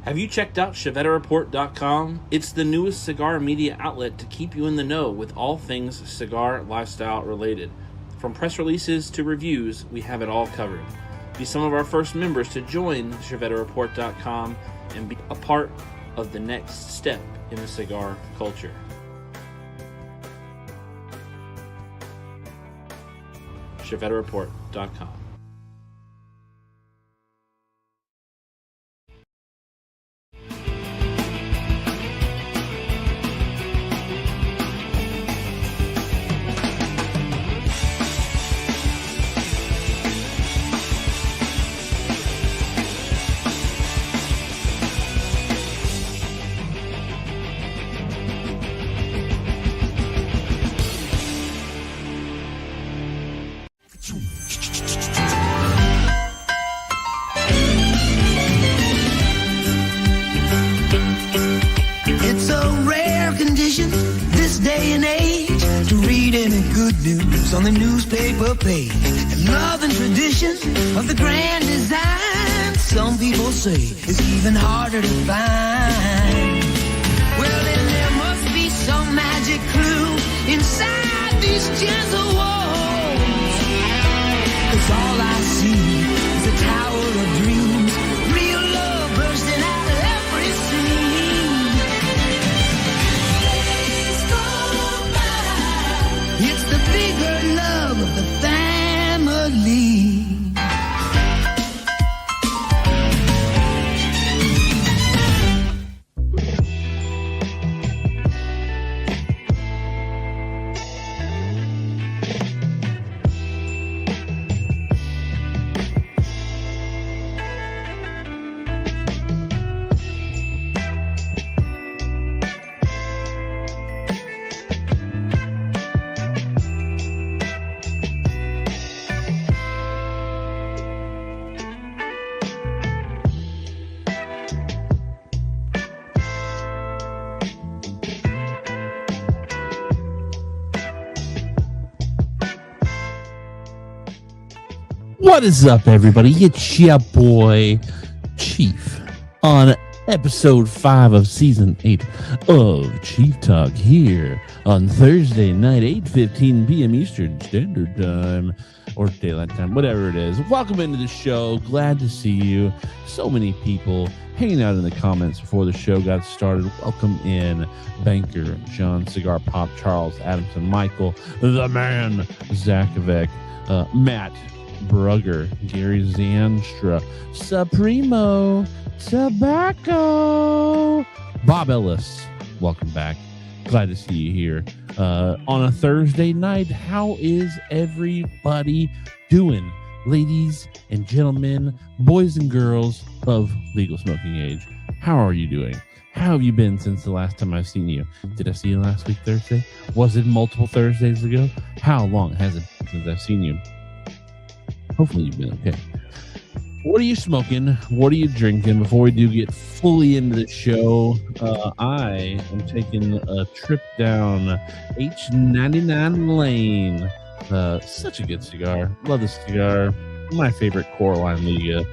Have you checked out ChevetteReport.com? It's the newest cigar media outlet to keep you in the know with all things cigar lifestyle related. From press releases to reviews, we have it all covered. Be some of our first members to join ChevetteReport.com and be a part of the next step in the cigar culture. ChevetteReport.com. It's a rare condition this day and age to read any good news on the newspaper page. And love and tradition of the grand design, some people say, is even harder to find. Well, then there must be some magic clue inside these gentle walls. 'Cause all I see is a tower of dreams, real love bursting out of every seam. Days go by. It's the bigger love of the family. What is up, everybody? It's your boy, Chief, on episode 5 of season 8 of Chief Talk here on Thursday night, 8:15 p.m. Eastern Standard Time, or Daylight Time, whatever it is. Welcome into the show. Glad to see you. So many people hanging out in the comments before the show got started. Welcome in Banker, John, Cigar Pop, Charles, Adamson, Michael, the man, Zakovic, Matt, Brugger, Gary Zanstra, Supremo, Tobacco, Bob Ellis. Welcome back. Glad to see you here on a Thursday night. How is everybody doing? Ladies and gentlemen, boys and girls of legal smoking age, how are you doing? How have you been since the last time I've seen you? Did I see you last week, Thursday? Was it multiple Thursdays ago? How long has it been since I've seen you? Hopefully you've been okay. What are you smoking? What are you drinking? Before we do get fully into the show, I am taking a trip down H99 Lane. Such a good cigar. Love this cigar. My favorite Coraline Liga,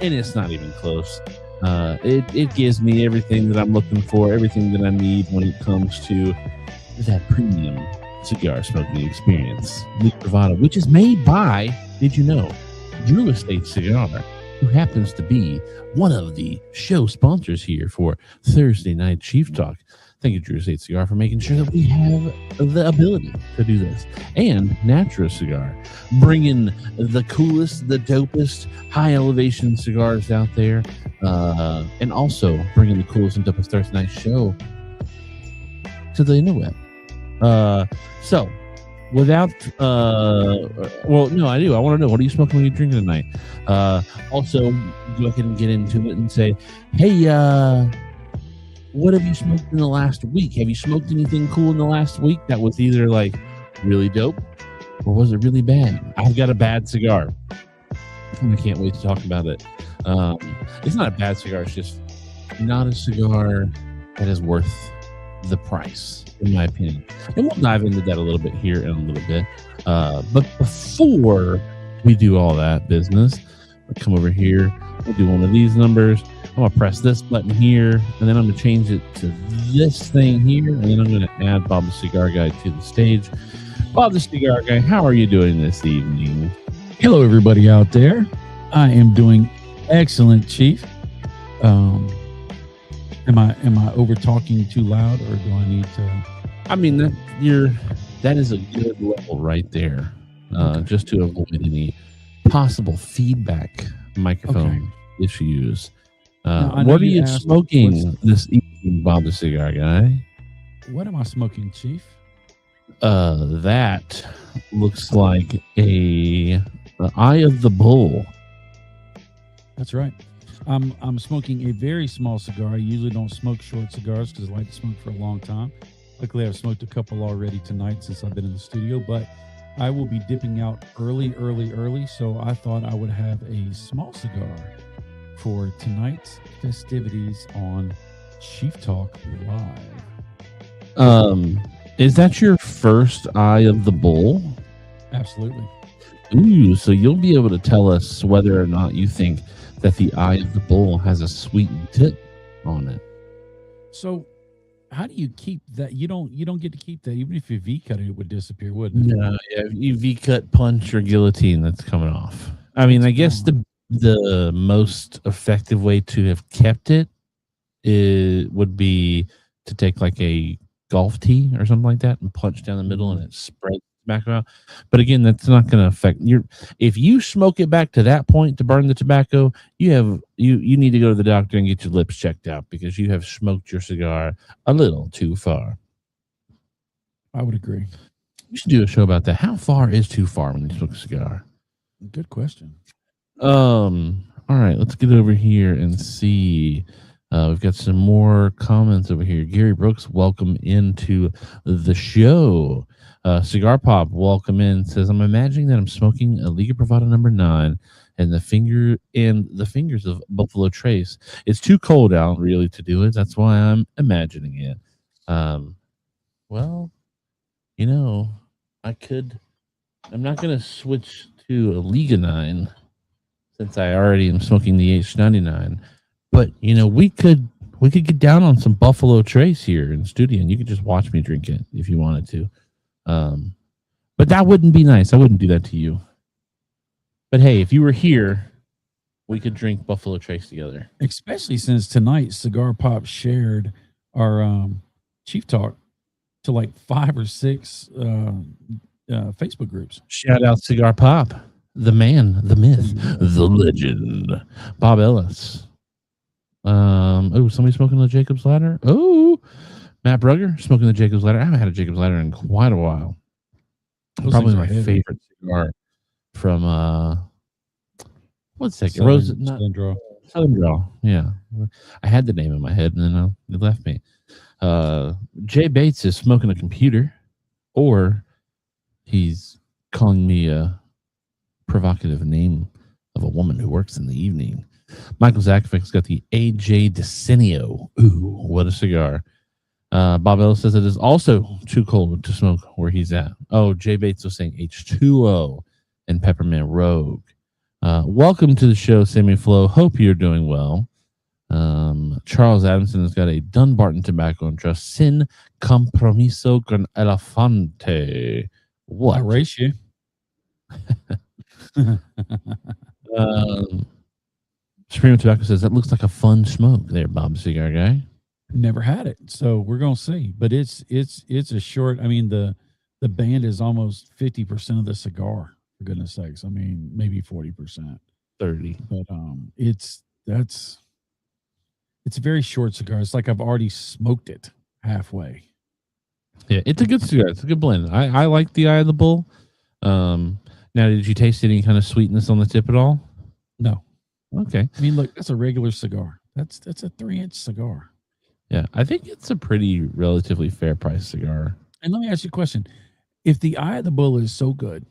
and it's not even close. It gives me everything that I'm looking for, everything that I need when it comes to that premium cigar smoking experience. Liga Privada, which is made by, did you know, Drew Estate Cigar, who happens to be one of the show sponsors here for Thursday Night Chief Talk. Thank you, Drew Estate Cigar, for making sure that we have the ability to do this. And Natura Cigar, bringing the coolest, the dopest, high elevation cigars out there, and also bringing the coolest and dopest Thursday Night show to the interweb. So, without, well, no, I do. I want to know, what are you smoking when you're drinking tonight? Also, go ahead and get into it and say, hey, what have you smoked in the last week? Have you smoked anything cool in the last week that was either like really dope or was it really bad? I've got a bad cigar. I can't wait to talk about it. It's not a bad cigar. It's just not a cigar that is worth the price, in my opinion. And we'll dive into that a little bit here in a little bit. But before we do all that business, I'll come over here We'll do one of these numbers. I'm going to press this button here, and then I'm going to change it to this thing here, and then I'm going to add Bob the Cigar Guy to the stage. Bob the Cigar Guy, how are you doing this evening? Hello, everybody out there. I am doing excellent, Chief. Am I over talking too loud, or do I need to? I mean, that is a good level right there, just to avoid any possible feedback microphone issues. What are you smoking this evening, Bob the Cigar Guy? What am I smoking, Chief? That looks like the Eye of the Bull. That's right. I'm smoking a very small cigar. I usually don't smoke short cigars because I like to smoke for a long time. Luckily, I've smoked a couple already tonight since I've been in the studio, but I will be dipping out early. So I thought I would have a small cigar for tonight's festivities on Chief Talk Live. Is that your first Eye of the Bull? Absolutely. Ooh, so you'll be able to tell us whether or not you think that the Eye of the Bull has a sweetened tip on it. So how do you keep that? You don't get to keep that. Even if you V-cut it, it would disappear, wouldn't it? Yeah, you V-cut, punch, or guillotine, that's coming off. I mean, I guess the most effective way to have kept it would be to take like a golf tee or something like that and punch down the middle and it spreads tobacco out. But again, that's not going to affect if you smoke it back to that point to burn the tobacco, you need to go to the doctor and get your lips checked out because you have smoked your cigar a little too far. I would agree. You should do a show about that. How far is too far when you smoke a cigar? Good question. All right, let's get over here and see. We've got some more comments over here. Gary Brooks, welcome into the show. Cigar Pop, welcome in. Says, I'm imagining that I'm smoking a Liga Privada number 9 and the fingers of Buffalo Trace. It's too cold out really to do it. That's why I'm imagining it. Well, I'm not going to switch to a Liga 9 since I already am smoking the H99. But, we could get down on some Buffalo Trace here in the studio, and you could just watch me drink it if you wanted to. But that wouldn't be nice. I wouldn't do that to you. But, hey, if you were here, we could drink Buffalo Trace together. Especially since tonight Cigar Pop shared our Chief Talk to like 5 or 6 Facebook groups. Shout out Cigar Pop, the man, the myth, the legend, Bob Ellis. Somebody smoking the Jacob's Ladder. Oh, Matt Brugger smoking the Jacob's Ladder. I haven't had a Jacob's Ladder in quite a while. Probably my favorite cigar from what's that? Southern Draw. Southern Draw. Yeah, I had the name in my head and then it left me. Jay Bates is smoking a computer, or he's calling me a provocative name of a woman who works in the evening. Michael Zakovic got the AJ Decenio. Ooh, what a cigar. Bob Ellis says it is also too cold to smoke where he's at. Oh, Jay Bates was saying H2O and Peppermint Rogue. Welcome to the show, Sammy Flo. Hope you're doing well. Charles Adamson has got a Dunbarton Tobacco and Trust Sin Compromiso con Elefante. What? I race you. Supreme Tobacco says that looks like a fun smoke there, Bob Cigar Guy. Never had it, so we're gonna see. But it's a short. I mean, the band is almost 50% of the cigar. For goodness sakes, I mean maybe 40%, 30. But it's a very short cigar. It's like I've already smoked it halfway. Yeah, it's a good cigar. It's a good blend. I like the Eye of the Bull. Now, did you taste any kind of sweetness on the tip at all? No. Okay. I mean, look, that's a regular cigar. That's a 3-inch cigar. Yeah, I think it's a pretty relatively fair price cigar. And let me ask you a question. If the Eye of the Bull is so good,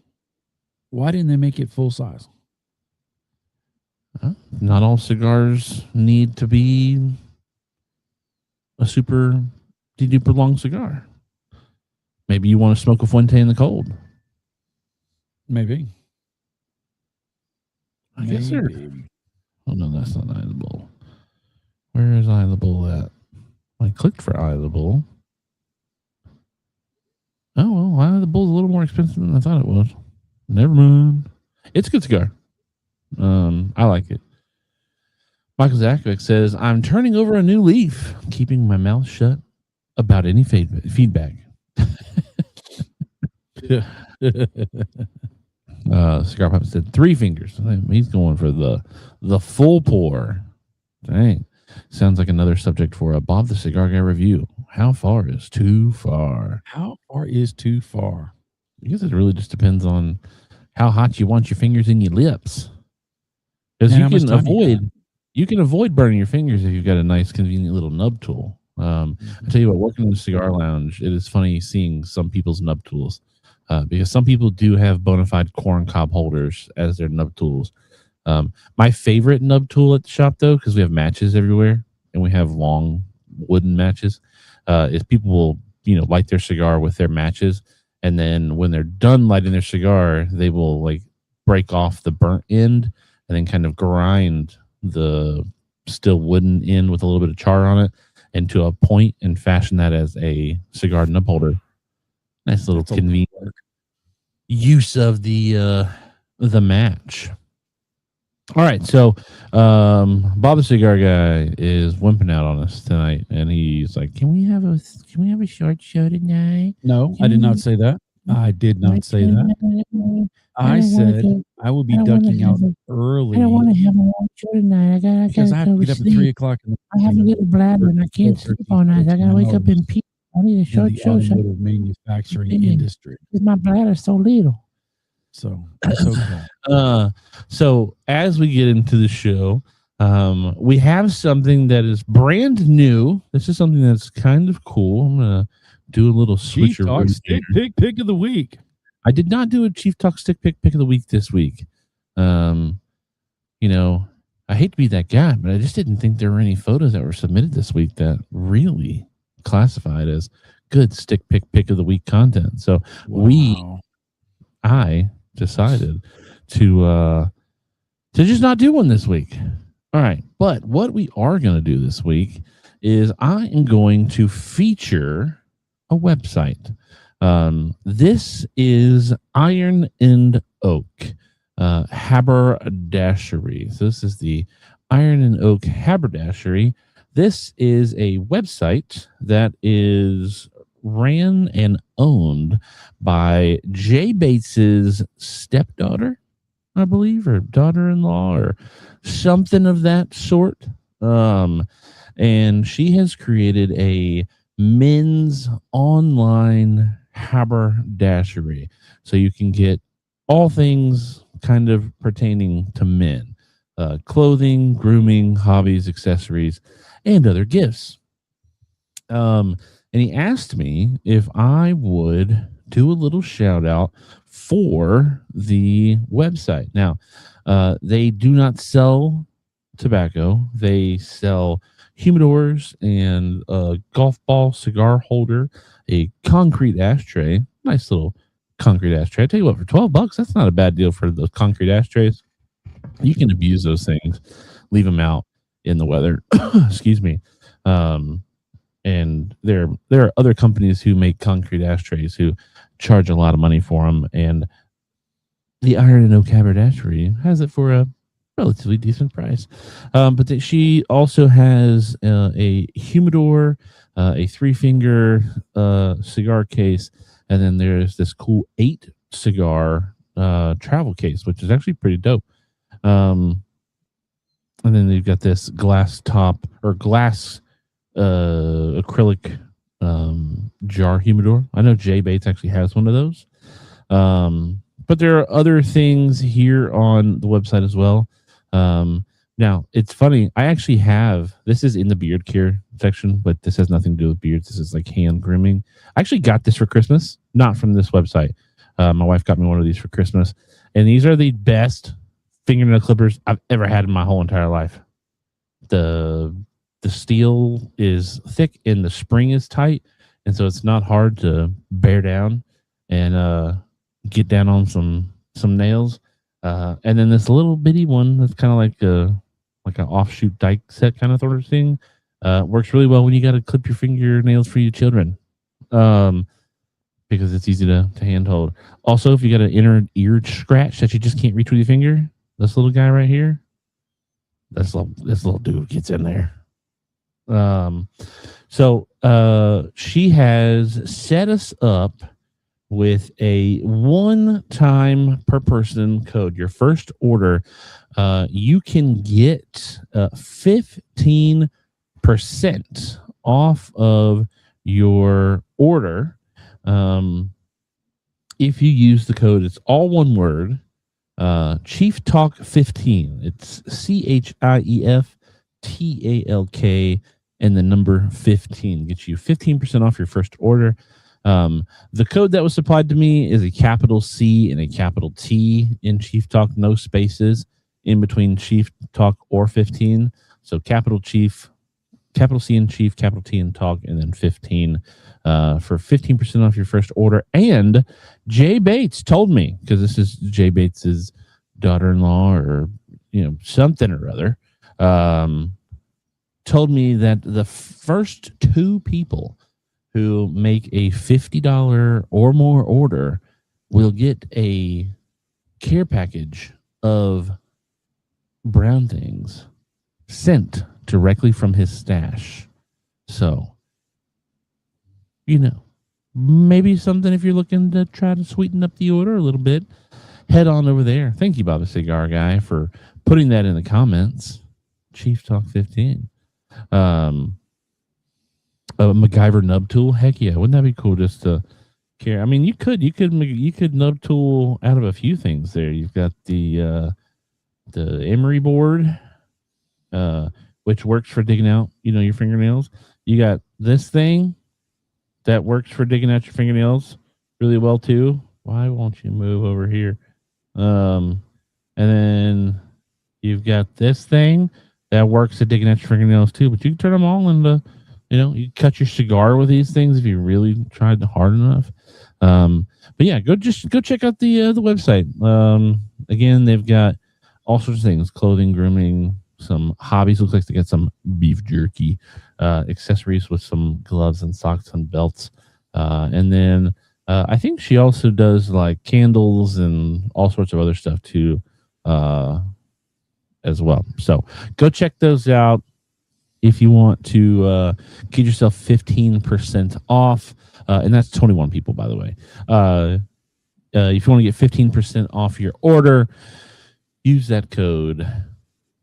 why didn't they make it full size? Not all cigars need to be a super duper long cigar. Maybe you want to smoke a Fuente in the cold. Maybe. I guess they're Oh no, that's not Eye of the Bull. Where is Eye of the Bull at? I clicked for Eye of the Bull. Oh well, Eye of the Bull's a little more expensive than I thought it was. Never mind. It's a good cigar. I like it. Michael Zakovic says, I'm turning over a new leaf, keeping my mouth shut about any feedback. Cigar Pop said 3 fingers. He's going for the full pour. Dang. Sounds like another subject for a Bob the Cigar Guy review. How far is too far? How far is too far? I guess it really just depends on how hot you want your fingers in your lips. Because you can avoid burning your fingers if you've got a nice, convenient little nub tool. I tell you what, working in the cigar lounge, it is funny seeing some people's nub tools because some people do have bona fide corn cob holders as their nub tools. My favorite nub tool at the shop, though, because we have matches everywhere and we have long wooden matches, is people will light their cigar with their matches, and then when they're done lighting their cigar, they will like break off the burnt end and then kind of grind the still wooden end with a little bit of char on it into a point and fashion that as a cigar nub holder. Nice little convenient use of the match. All right, so Bob the Cigar Guy is wimping out on us tonight, and he's like, "Can we have a short show tonight?" No, I did not say that. I did not say that. I said I will be ducking out early. I don't want to have a long show tonight. Because I have to get up at 3 o'clock. I have a little bladder and I can't sleep all night. I gotta wake up and pee. I need a short show. Automotive manufacturing industry. Because my bladder's so little. So that's okay. So as we get into the show, we have something that is brand new. This is something that's kind of cool. I'm gonna do a little switcheroo. Stick pick of the week. I did not do a Chief Talk stick pick of the week this week. I hate to be that guy, but I just didn't think there were any photos that were submitted this week that really classified as good stick pick of the week content. So I decided to just not do one this week. All right. But what we are going to do this week is I am going to feature a website. This is Iron and Oak Haberdashery. So this is the Iron and Oak Haberdashery. This is a website that is ran and owned by Jay Bates's stepdaughter, I believe, or daughter-in-law, or something of that sort. And she has created a men's online haberdashery, so you can get all things kind of pertaining to men, clothing, grooming, hobbies, accessories, and other gifts. And he asked me if I would do a little shout out for the website. Now, they do not sell tobacco. They sell humidors and a golf ball cigar holder, a concrete ashtray, nice little concrete ashtray. I tell you what, for $12, that's not a bad deal for those concrete ashtrays. You can abuse those things, leave them out in the weather. Excuse me. And there are other companies who make concrete ashtrays who charge a lot of money for them, and the Iron and Oak Haberdashery has it for a relatively decent price. But she also has a humidor, a 3-finger cigar case, and then there's this cool 8 cigar travel case, which is actually pretty dope. And then they've got this glass top or glass acrylic jar humidor. I know Jay Bates actually has one of those. But there are other things here on the website as well. Now, it's funny. I actually have, this is in the beard care section, but this has nothing to do with beards. This is like hand grooming. I actually got this for Christmas, not from this website. My wife got me one of these for Christmas. And these are the best fingernail clippers I've ever had in my whole entire life. The steel is thick and the spring is tight. And so it's not hard to bear down and get down on some nails. And then this little bitty one that's kind of like like an offshoot die set kind of sort of thing. Works really well when you got to clip your fingernails for your children, because it's easy to handhold. Also, if you got an inner ear scratch that you just can't reach with your finger, this little guy right here, this little dude gets in there. So she has set us up with a one-time per person code. Your first order, you can get 15% off of your order if you use the code. It's all one word, Chief Talk 15. It's CHIEFTALK and the number 15 gets you 15% off your first order. The code that was supplied to me is a capital C and a capital T in Chief Talk, no spaces in between Chief Talk or 15. So capital Chief, capital C in Chief, capital T in Talk, and then 15 for 15% off your first order. And Jay Bates told me, because this is Jay Bates's daughter-in-law or something or other, told me that the first 2 people who make a $50 or more order will get a care package of brown things sent directly from his stash. So, maybe something if you're looking to try to sweeten up the order a little bit, head on over there. Thank you, Bob the Cigar Guy, for putting that in the comments. Chief Talk 15. A MacGyver nub tool. Heck yeah, wouldn't that be cool just to carry? I mean, you could nub tool out of a few things there. You've got the emery board, which works for digging out, your fingernails. You got this thing that works for digging out your fingernails really well too. Why won't you move over here? And then you've got this thing that works at digging out your fingernails too. But you can turn them all into, you cut your cigar with these things if you really tried hard enough. But yeah, go check out the website. Again, they've got all sorts of things: clothing, grooming, some hobbies. Looks like they got some beef jerky, accessories with some gloves and socks and belts. And then I think she also does like candles and all sorts of other stuff too, as well. So go check those out if you want to get yourself 15% off. And that's 21 people, by the way. If you want to get 15% off your order, use that code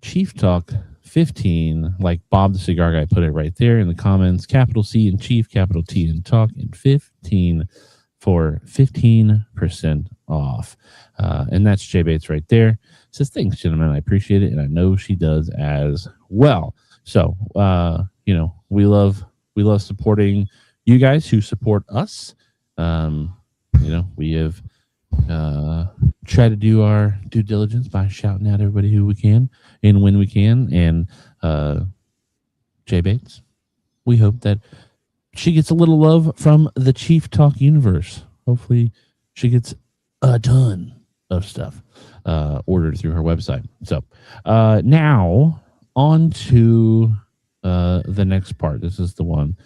Chief Talk 15, like Bob the Cigar Guy put it right there in the comments. Capital C in Chief, capital T in Talk, and 15 for 15% off. And that's Jay Bates right there. Says, thanks, gentlemen. I appreciate it. And I know she does as well. So, we love supporting you guys who support us. We have tried to do our due diligence by shouting out everybody who we can and when we can. And Jay Bates, we hope that she gets a little love from the Chief Talk universe. Hopefully she gets a ton of stuff ordered through her website. So now on to the next part. This is the one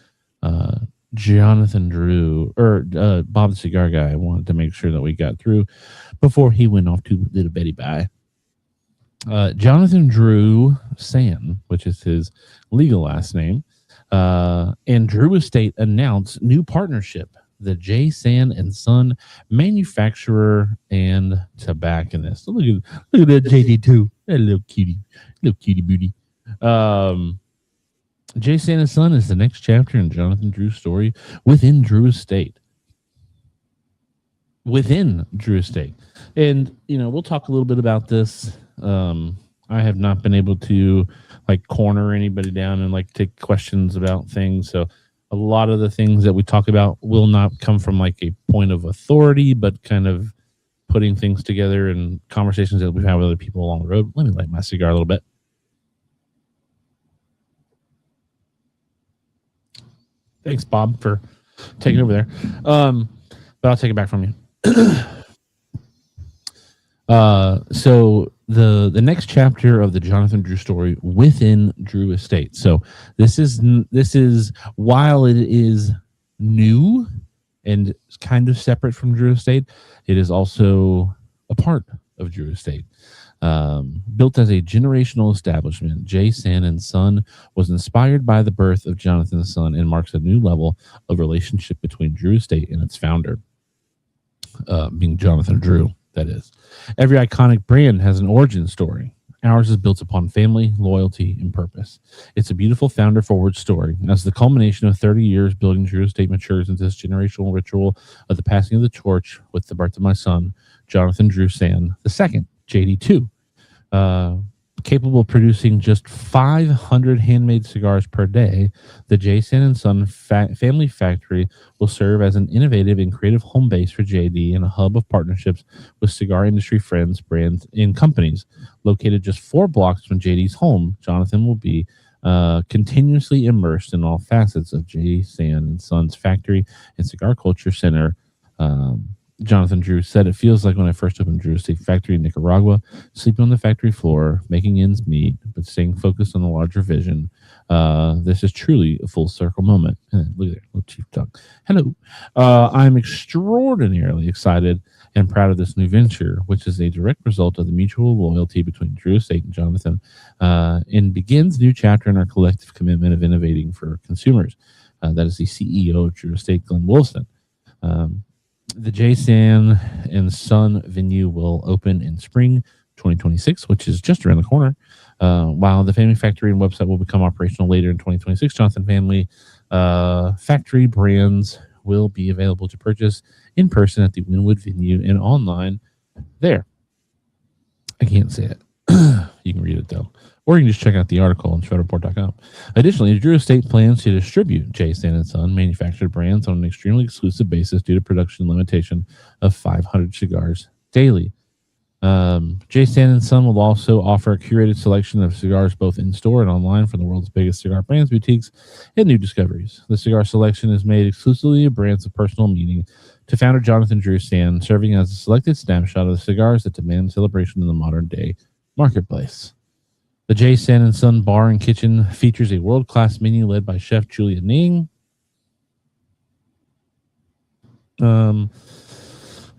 Jonathan Drew, or Bob the Cigar Guy, wanted to make sure that we got through before he went off to Little Betty Bye. Jonathan Drew San, which is his legal last name, and Drew Estate announced new partnership, the J. San and Son manufacturer and tobacconist. Look at that JD2, that little cutie booty. J. San and Son is the next chapter in Jonathan Drew's story within Drew Estate. And, we'll talk a little bit about this. I have not been able to corner anybody down and take questions about things. So a lot of the things that we talk about will not come from a point of authority, but kind of putting things together and conversations that we've had with other people along the road. Let me light my cigar a little bit. Thanks, Bob, for taking over there. But I'll take it back from you. So the next chapter of the Jonathan Drew story within Drew Estate. So this is while it is new and kind of separate from Drew Estate, it is also a part of Drew Estate. Built as a generational establishment, J. San and Son was inspired by the birth of Jonathan's son and marks a new level of relationship between Drew Estate and its founder, being Jonathan Drew, that is. Every iconic brand has an origin story. Ours is built upon family, loyalty, and purpose. It's a beautiful founder-forward story. As the culmination of 30 years building Drew Estate matures into this generational ritual of the passing of the torch with the birth of my son, Jonathan Drew San II, JD2. Capable of producing just 500 handmade cigars per day, the J. San and Son Family Factory will serve as an innovative and creative home base for JD and a hub of partnerships with cigar industry friends, brands, and companies. Located just 4 blocks from JD's home, Jonathan will be continuously immersed in all facets of J. San and Son's factory and cigar culture center. Jonathan Drew said, "It feels like when I first opened Drew Estate Factory in Nicaragua, sleeping on the factory floor, making ends meet, but staying focused on the larger vision. This is truly a full circle moment." Look at there, little Chief Duck. Hello. I'm extraordinarily excited and proud of this new venture, which is a direct result of the mutual loyalty between Drew Estate and Jonathan, and begins a new chapter in our collective commitment of innovating for consumers. That is the CEO of Drew Estate, Glenn Wilson. The J. San and Son venue will open in spring 2026, which is just around the corner. While the Family Factory and website will become operational later in 2026, Jonathan Family Factory brands will be available to purchase in person at the Wynwood venue and online there. I can't say it. You can read it, though. Or you can just check out the article on shredreport.com. Additionally, Drew Estate plans to distribute J. San and Son manufactured brands on an extremely exclusive basis due to production limitation of 500 cigars daily. J. San and Son will also offer a curated selection of cigars both in-store and online from the world's biggest cigar brands, boutiques, and new discoveries. The cigar selection is made exclusively of brands of personal meaning to founder Jonathan Drew San, serving as a selected snapshot of the cigars that demand celebration in the modern-day marketplace. The J. San and Son Bar and Kitchen features a world-class menu led by Chef Julia Ning, whose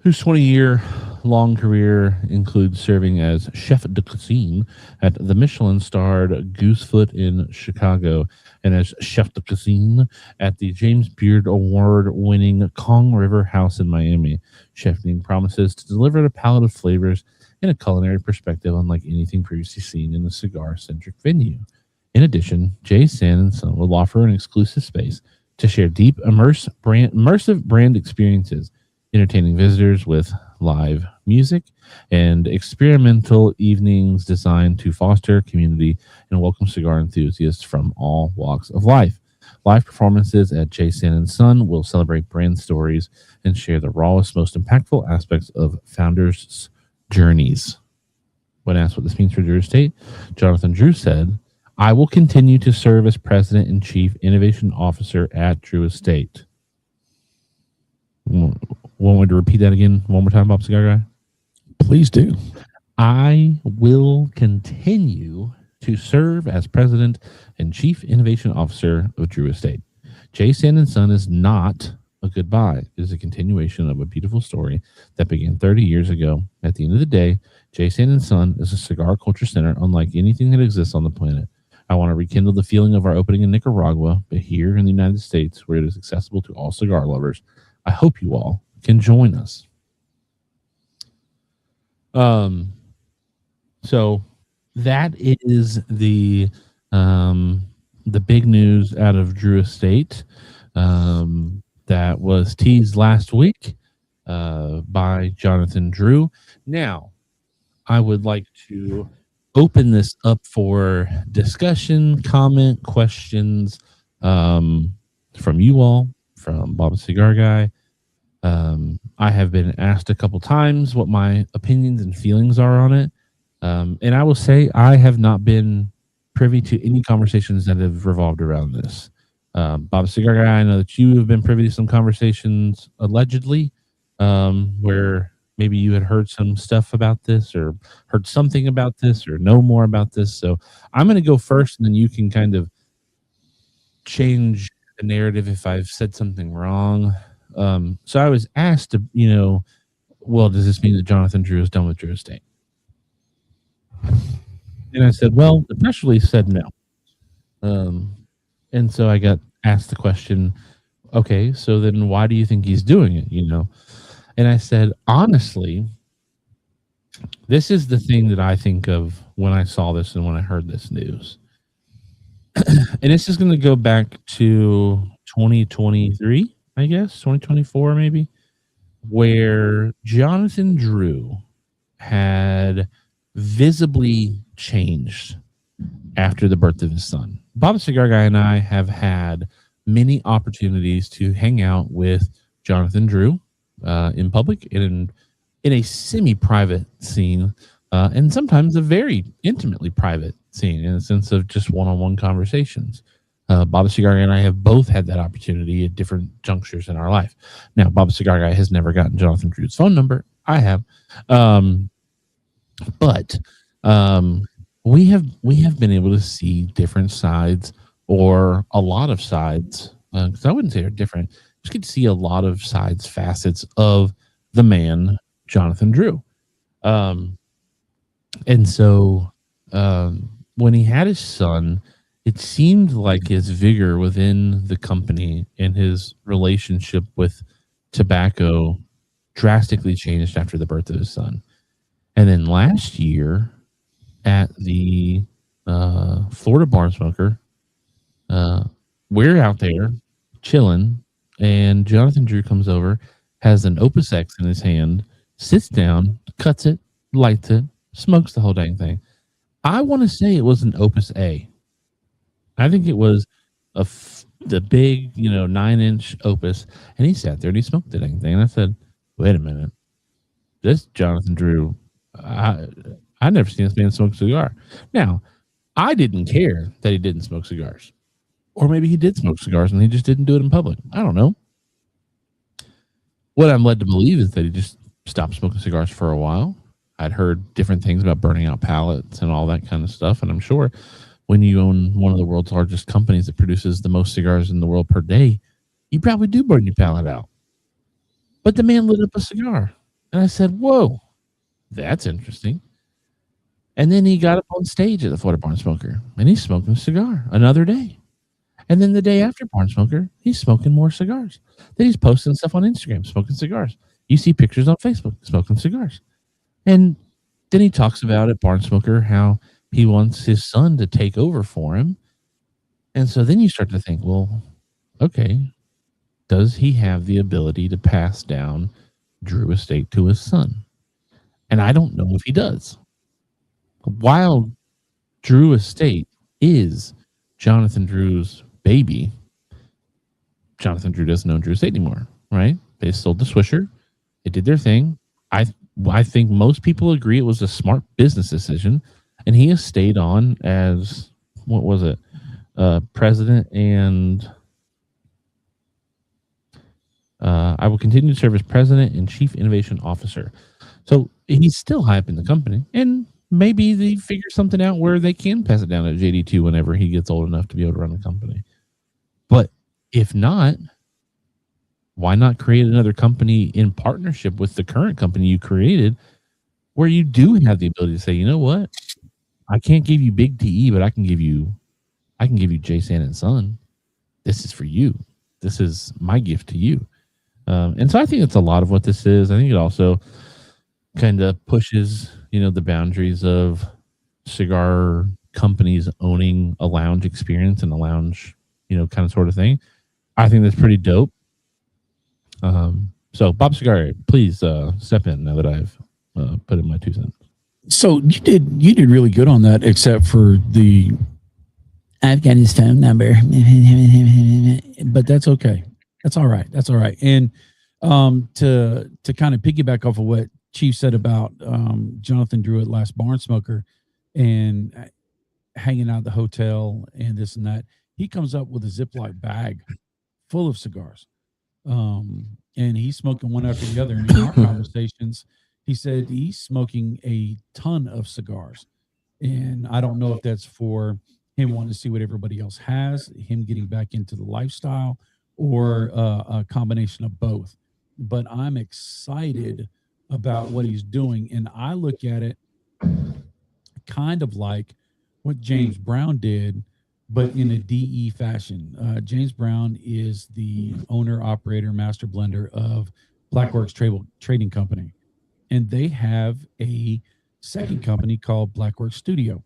20-year-long career includes serving as chef de cuisine at the Michelin-starred Goosefoot in Chicago and as chef de cuisine at the James Beard Award-winning Kong River House in Miami. Chef Ning promises to deliver a palette of flavors in a culinary perspective unlike anything previously seen in a cigar-centric venue. In addition, J. San and Son will offer an exclusive space to share deep, immersive brand experiences, entertaining visitors with live music and experimental evenings designed to foster community and welcome cigar enthusiasts from all walks of life. Live performances at J. San and Son will celebrate brand stories and share the rawest, most impactful aspects of founders' journeys. When asked what this means for Drew Estate, Jonathan Drew said, "I will continue to serve as President and Chief Innovation Officer at Drew Estate." Want me to repeat that again one more time, Bob Cigar Guy? Please do. I will continue to serve as President and Chief Innovation Officer of Drew Estate. J. San and Son is not a goodbye. It is a continuation of a beautiful story that began 30 years ago. At the end of the day, J. San and Son is a cigar culture center unlike anything that exists on the planet. I want to rekindle the feeling of our opening in Nicaragua, but here in the United States, where it is accessible to all cigar lovers. I hope you all can join us. So that is the big news out of Drew Estate. That was teased last week by Jonathan Drew. Now, I would like to open this up for discussion, comment, questions from you all, from Bob the Cigar Guy. I have been asked a couple times what my opinions and feelings are on it. And I will say I have not been privy to any conversations that have revolved around this. Bob Cigar Guy, I know that you have been privy to some conversations allegedly where maybe you had heard some stuff about this or heard something about this or know more about this. So I'm going to go first and then you can kind of change the narrative if I've said something wrong. So I was asked to, well, does this mean that Jonathan Drew is done with Drew Estate? And I said, well, the press release said no. And so I got asked the question, okay, so then why do you think he's doing it, And I said, honestly, this is the thing that I think of when I saw this and when I heard this news. And this is going to go back to 2023, I guess, 2024 maybe, where Jonathan Drew had visibly changed after the birth of his son. Bob the Cigar Guy and I have had many opportunities to hang out with Jonathan Drew in public and in a semi-private scene, and sometimes a very intimately private scene in the sense of just one-on-one conversations. Bob the Cigar Guy and I have both had that opportunity at different junctures in our life. Now, Bob the Cigar Guy has never gotten Jonathan Drew's phone number. I have. But we have been able to see different sides, or a lot of sides, because I wouldn't say they're different. Just get to see a lot of sides, facets of the man Jonathan Drew. And so when he had his son, it seemed like his vigor within the company and his relationship with tobacco drastically changed after the birth of his son. And then last year at the Florida Barn Smoker, we're out there chilling, and Jonathan Drew comes over, has an Opus X in his hand, sits down, cuts it, lights it, smokes the whole dang thing. I want to say it was an Opus A. I think it was the big, 9-inch Opus, and he sat there and he smoked the dang thing. And I said, wait a minute, this Jonathan Drew, I never seen this man smoke a cigar. Now, I didn't care that he didn't smoke cigars. Or maybe he did smoke cigars and he just didn't do it in public. I don't know. What I'm led to believe is that he just stopped smoking cigars for a while. I'd heard different things about burning out pallets and all that kind of stuff. And I'm sure when you own one of the world's largest companies that produces the most cigars in the world per day, you probably do burn your pallet out. But the man lit up a cigar. And I said, whoa, that's interesting. And then he got up on stage at the Florida Barn Smoker and he's smoking a cigar another day. And then the day after Barn Smoker, he's smoking more cigars. Then he's posting stuff on Instagram, smoking cigars. You see pictures on Facebook, smoking cigars. And then he talks about at Barn Smoker how he wants his son to take over for him. And so then you start to think, well, okay, does he have the ability to pass down Drew Estate to his son? And I don't know if he does. While Drew Estate is Jonathan Drew's baby, Jonathan Drew doesn't own Drew Estate anymore, right? They sold to Swisher. They did their thing. I think most people agree it was a smart business decision, and he has stayed on as, what was it, president, and I will continue to serve as president and chief innovation officer. So he's still high up in the company, and maybe they figure something out where they can pass it down to JD2 whenever he gets old enough to be able to run the company. But if not, why not create another company in partnership with the current company you created where you do have the ability to say, you know what? I can't give you Big TE, but I can give you J. San and Son. This is for you. This is my gift to you. And so I think that's a lot of what this is. I think it also kind of pushes, the boundaries of cigar companies owning a lounge experience and a lounge, kind of sort of thing. I think that's pretty dope. So Bob Cigar, please step in now that I've put in my 2 cents. So you did really good on that, except for the I've got his phone number, but that's okay. That's all right. That's all right. And to kind of piggyback off of what Chief said about Jonathan Drew at last Barn Smoker and hanging out at the hotel and this and that, he comes up with a Ziploc bag full of cigars. And he's smoking one after the other. And in our conversations, he said he's smoking a ton of cigars. And I don't know if that's for him wanting to see what everybody else has, him getting back into the lifestyle, or a combination of both. But I'm excited about what he's doing. And I look at it kind of like what James Brown did, but in a DE fashion. James Brown is the owner, operator, master blender of Blackworks Trading Company. And they have a second company called Blackworks Studio.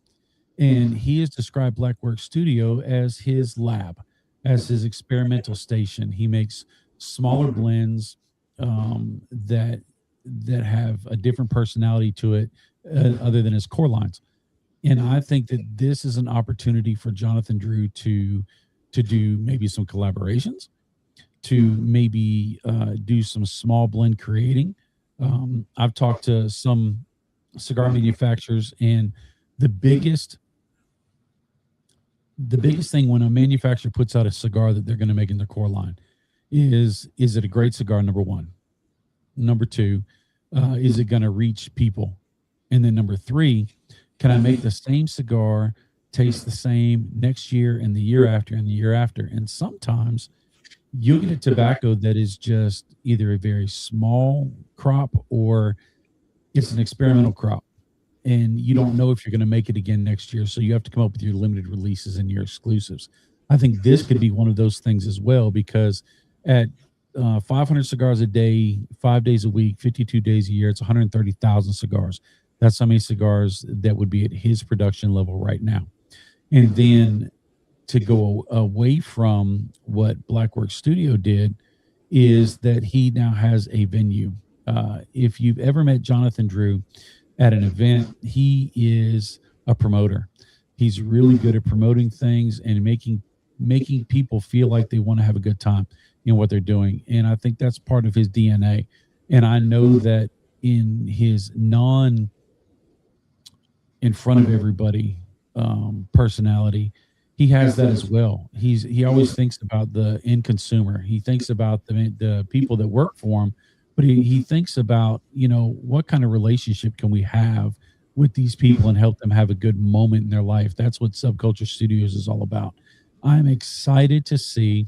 And he has described Blackworks Studio as his lab, as his experimental station. He makes smaller blends that have a different personality to it, other than his core lines. And I think that this is an opportunity for Jonathan Drew to do maybe some collaborations, to maybe do some small blend creating. I've talked to some cigar manufacturers, and the biggest thing when a manufacturer puts out a cigar that they're going to make in their core line is it a great cigar? Number one. Number two, is it going to reach people? And then number three, can I make the same cigar taste the same next year and the year after and the year after? And sometimes you'll get a tobacco that is just either a very small crop or it's an experimental crop, and you don't know if you're going to make it again next year. So you have to come up with your limited releases and your exclusives. I think this could be one of those things as well, because at 500 cigars a day, 5 days a week, 52 days a year, it's 130,000 cigars. That's how many cigars that would be at his production level right now. And then to go away from what Blackworks Studio did is that he now has a venue. If you've ever met Jonathan Drew at an event, he is a promoter. He's really good at promoting things and making people feel like they want to have a good time in what they're doing. And I think that's part of his DNA. And I know that in his in front of everybody personality, he has that as well. He always thinks about the end consumer. He thinks about the people that work for him, but he thinks about, what kind of relationship can we have with these people and help them have a good moment in their life. That's what Subculture Studios is all about. I'm excited to see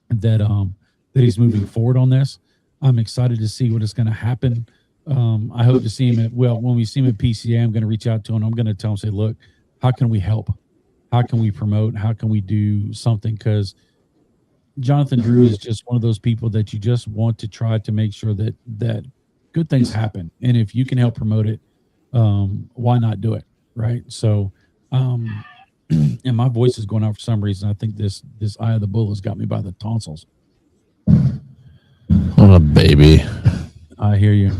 that he's moving forward on this. I'm excited to see what is going to happen. I hope to see him when we see him at PCA, I'm going to reach out to him. I'm going to tell him, say, look, how can we help? How can we promote? How can we do something? Because Jonathan Drew is just one of those people that you just want to try to make sure that good things happen. And if you can help promote it, why not do it? Right. So, and my voice is going out for some reason. I think this eye of the bull has got me by the tonsils. Oh, baby. I hear you.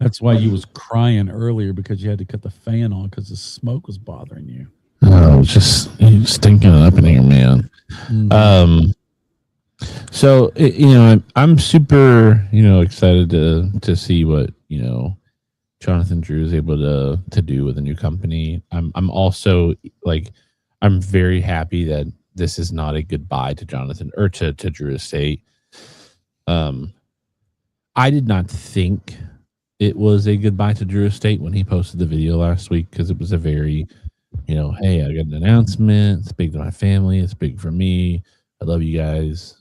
That's why you was crying earlier, because you had to cut the fan on because the smoke was bothering you. Oh, just stinking it up in here, man. Mm-hmm. So I'm super excited to see what Jonathan Drew is able to do with a new company. I'm also I'm very happy that this is not a goodbye to Jonathan or to Drew Estate. I did not think it was a goodbye to Drew Estate when he posted the video last week, because it was a very, hey, I got an announcement. It's big to my family. It's big for me. I love you guys.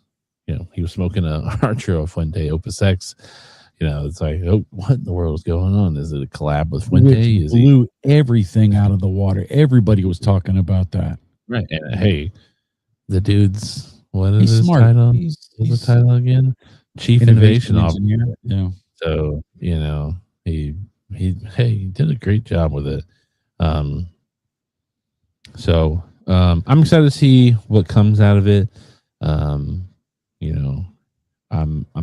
He was smoking a Arturo Fuente Opus X. It's like, oh, what in the world is going on? Is it a collab with Fuente? Which blew everything out of the water. Everybody was talking about that. Right. And hey, the dude's, what is his smart. title? What's the title again? Chief Innovation Officer. Yeah. So, he did a great job with it. So I'm excited to see what comes out of it. I'm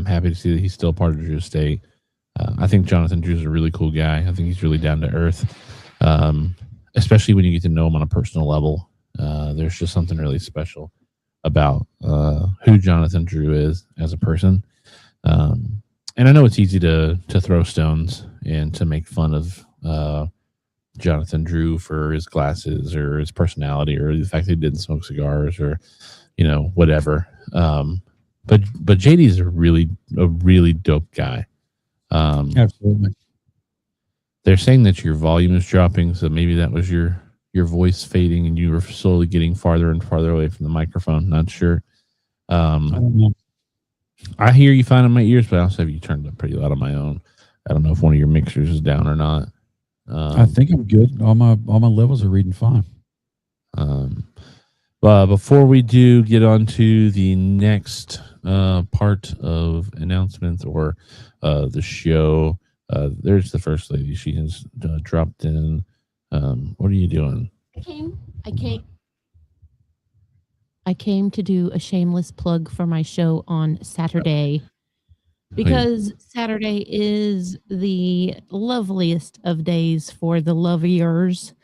happy to see that he's still part of Drew Estate. I think Jonathan Drew's a really cool guy. I think he's really down to earth, especially when you get to know him on a personal level. There's just something really special about who Jonathan Drew is as a person. And I know it's easy to throw stones and to make fun of Jonathan Drew for his glasses or his personality or the fact that he didn't smoke cigars or whatever. But JD is a really dope guy. Absolutely. They're saying that your volume is dropping, so maybe that was your voice fading and you were slowly getting farther and farther away from the microphone. Not sure. I don't know. I hear you fine in my ears, but I also have you turned up pretty loud on my own. I don't know if one of your mixers is down or not. I think I'm good. All my levels are reading fine. But before we do get on to the next part of announcements or the show, there's the first lady. She has dropped in. What are you doing? I came to do a shameless plug for my show on Saturday because Saturday is the loveliest of days for the lovers.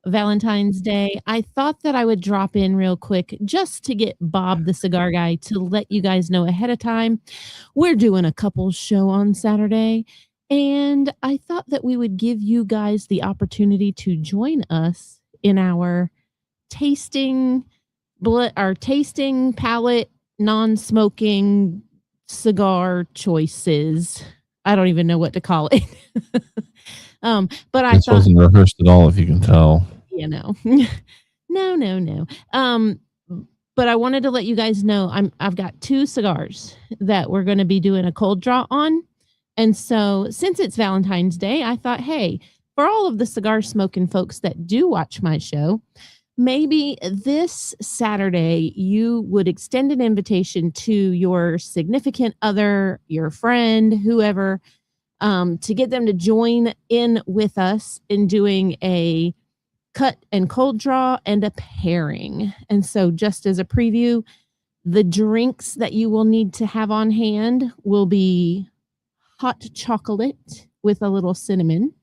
Valentine's Day. I thought that I would drop in real quick just to get Bob the cigar guy to let you guys know ahead of time. We're doing a couples show on Saturday, and I thought that we would give you guys the opportunity to join us in our tasting palate non-smoking cigar choices. I don't even know what to call it. But I thought wasn't rehearsed at all, if you can tell. You know. No. But I wanted to let you guys know I've got 2 cigars that we're going to be doing a cold draw on. And so since it's Valentine's Day, I thought, hey, for all of the cigar smoking folks that do watch my show, maybe this Saturday you would extend an invitation to your significant other, your friend, whoever, to get them to join in with us in doing a cut and cold draw and a pairing. And so just as a preview, the drinks that you will need to have on hand will be hot chocolate with a little cinnamon.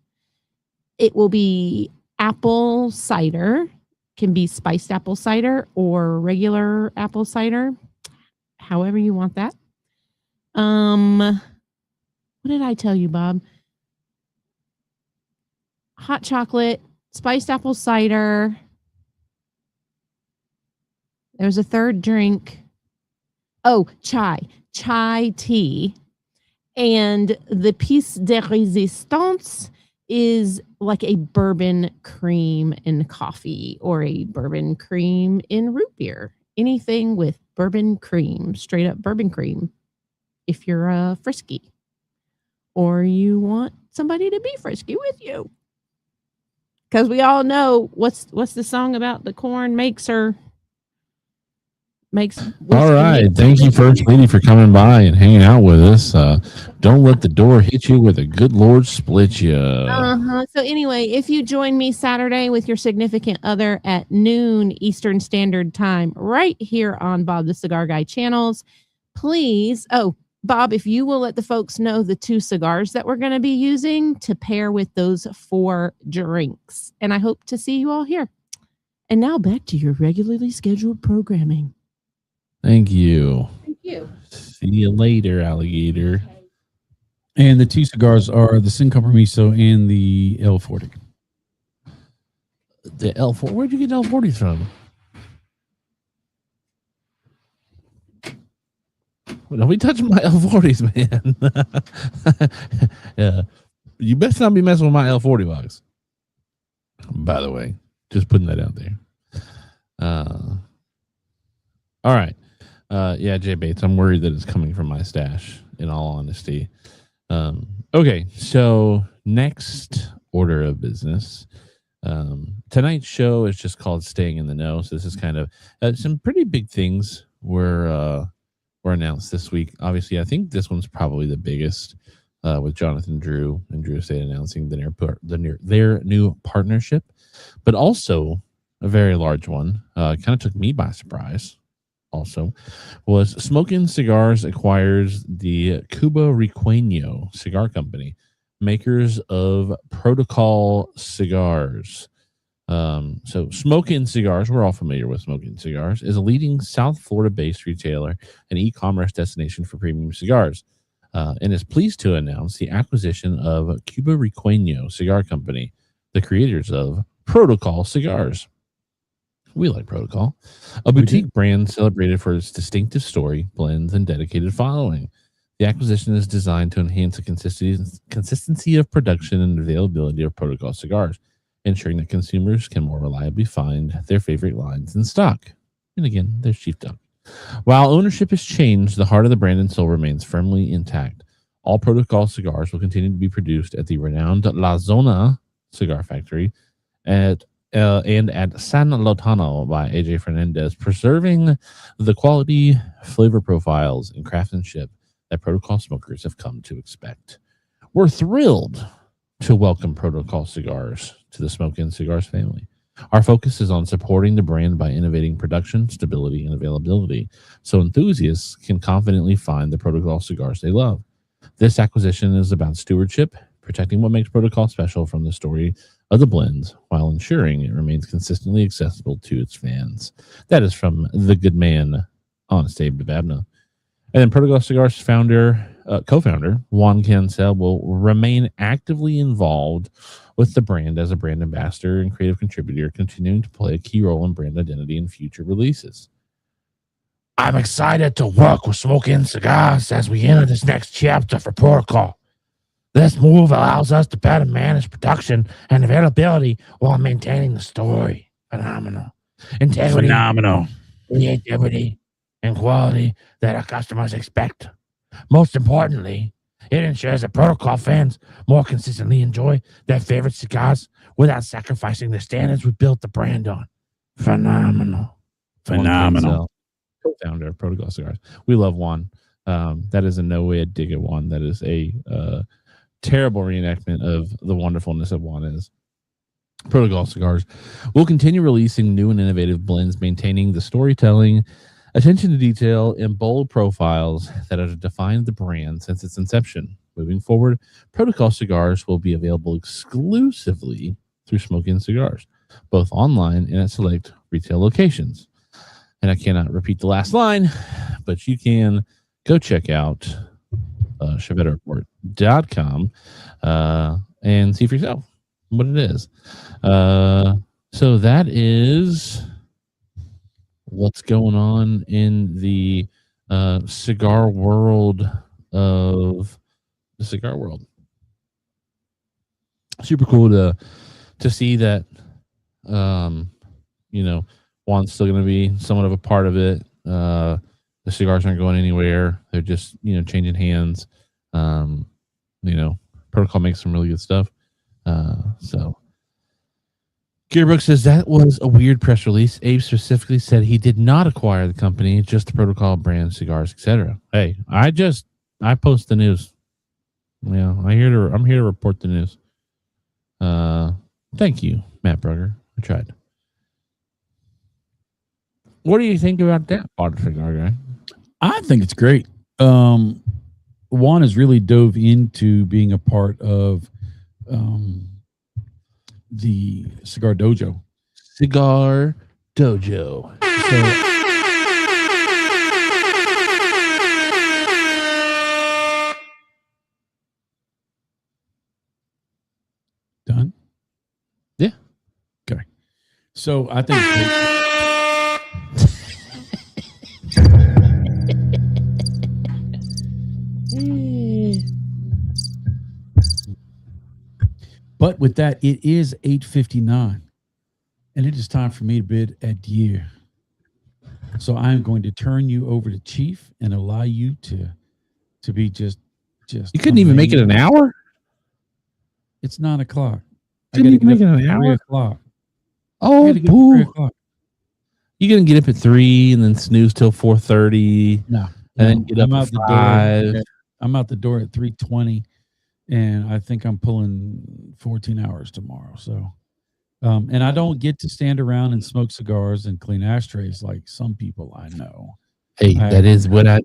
It will be apple cider, can be spiced apple cider or regular apple cider, however you want that. What did I tell you, Bob? Hot chocolate, spiced apple cider. There's a third drink. Oh, chai tea. And the piece de résistance is like a bourbon cream in coffee or a bourbon cream in root beer. Anything with bourbon cream, straight up bourbon cream, if you're frisky. Or you want somebody to be frisky with you. Because we all know what's the song about the corn makes. All right. Thank you, First Lady, for coming by and hanging out with us. Don't let the door hit you where the good Lord split you. So anyway, if you join me Saturday with your significant other at noon Eastern Standard Time, right here on Bob the Cigar Guy channels, please. Oh, Bob, if you will let the folks know the 2 cigars that we're going to be using to pair with those 4 drinks. And I hope to see you all here. And now back to your regularly scheduled programming. Thank you. Thank you. See you later, alligator. And the 2 cigars are the Sin Compromiso and the L40. The L40? Where'd you get L40s from? Don't be touching my L40s, man. Yeah. You best not be messing with my L40 box. By the way, just putting that out there. All right. Yeah, Jay Bates, I'm worried that it's coming from my stash, in all honesty. Okay, so next order of business. Tonight's show is just called Staying in the Know. So this is kind of some pretty big things were announced this week. Obviously, I think this one's probably the biggest, with Jonathan Drew and Drew Estate announcing their new partnership, but also a very large one. Kind of took me by surprise. Also, was Smoking Cigars acquires the Cuba Riqueño Cigar Company, makers of Protocol Cigars. So Smoking Cigars, we're all familiar with Smoking Cigars, is a leading South Florida-based retailer and e-commerce destination for premium cigars, and is pleased to announce the acquisition of Cuba Riqueño Cigar Company, the creators of Protocol Cigars. We like Protocol, a boutique brand celebrated for its distinctive story, blends, and dedicated following. The acquisition is designed to enhance the consistency of production and availability of Protocol cigars, ensuring that consumers can more reliably find their favorite lines in stock. And again, there's Chief Duck. While ownership has changed, the heart of the brand and soul remains firmly intact. All Protocol cigars will continue to be produced at the renowned La Zona cigar factory and at San Lotano by AJ Fernandez, preserving the quality, flavor profiles, and craftsmanship that Protocol smokers have come to expect. We're thrilled to welcome Protocol Cigars to the Smoke Inn Cigars family. Our focus is on supporting the brand by innovating production, stability, and availability, so enthusiasts can confidently find the Protocol cigars they love. This acquisition is about stewardship, protecting what makes Protocol special from the story of the blends, while ensuring it remains consistently accessible to its fans. That is from the good man, Honest Abe DeBabna. And then Protocol Cigars co-founder Juan Cancel will remain actively involved with the brand as a brand ambassador and creative contributor, continuing to play a key role in brand identity in future releases. I'm excited to work with Smoke Inn Cigars as we enter this next chapter for Protocol. This move allows us to better manage production and availability while maintaining the story. Phenomenal. Integrity, creativity, and quality that our customers expect. Most importantly, it ensures that Protocol fans more consistently enjoy their favorite cigars without sacrificing the standards we built the brand on. Phenomenal. Co-founder of Protocol Cigars. We love Juan. That is in no way a dig at Juan. That is a terrible reenactment of the wonderfulness of Juan is. Protocol Cigars will continue releasing new and innovative blends, maintaining the storytelling, attention to detail, and bold profiles that have defined the brand since its inception. Moving forward, Protocol Cigars will be available exclusively through Smoke Inn Cigars, both online and at select retail locations. And I cannot repeat the last line, but you can go check out ChevetteReport.com and see for yourself what it is. So that is what's going on in the cigar world of the cigar world. Super cool to see that Juan's still going to be somewhat of a part of it. The cigars aren't going anywhere. They're just, changing hands. Protocol makes some really good stuff. So Gearbook says that was a weird press release. Abe specifically said he did not acquire the company, just the Protocol brand, cigars, etc. Hey, I post the news. Yeah, I'm here to report the news. Thank you, Matt Brugger. I tried. What do you think about that part of cigar guy? I think it's great. Juan has really dove into being a part of the Cigar Dojo. Cigar Dojo. Done? Yeah. Okay. So I think it's great. But with that, it is 8:59, and it is time for me to bid adieu. So I'm going to turn you over to Chief and allow you to be just. You couldn't even make it an hour? It's 9 o'clock. Couldn't even make it an hour? 3 o'clock. Oh, boo. 3 o'clock. You're gonna get up at 3 and then snooze till 4:30. No, and then get up at 5. I'm out the door at 3:20. And I think I'm pulling 14 hours tomorrow. So, and I don't get to stand around and smoke cigars and clean ashtrays like some people I know. Hey, that is what I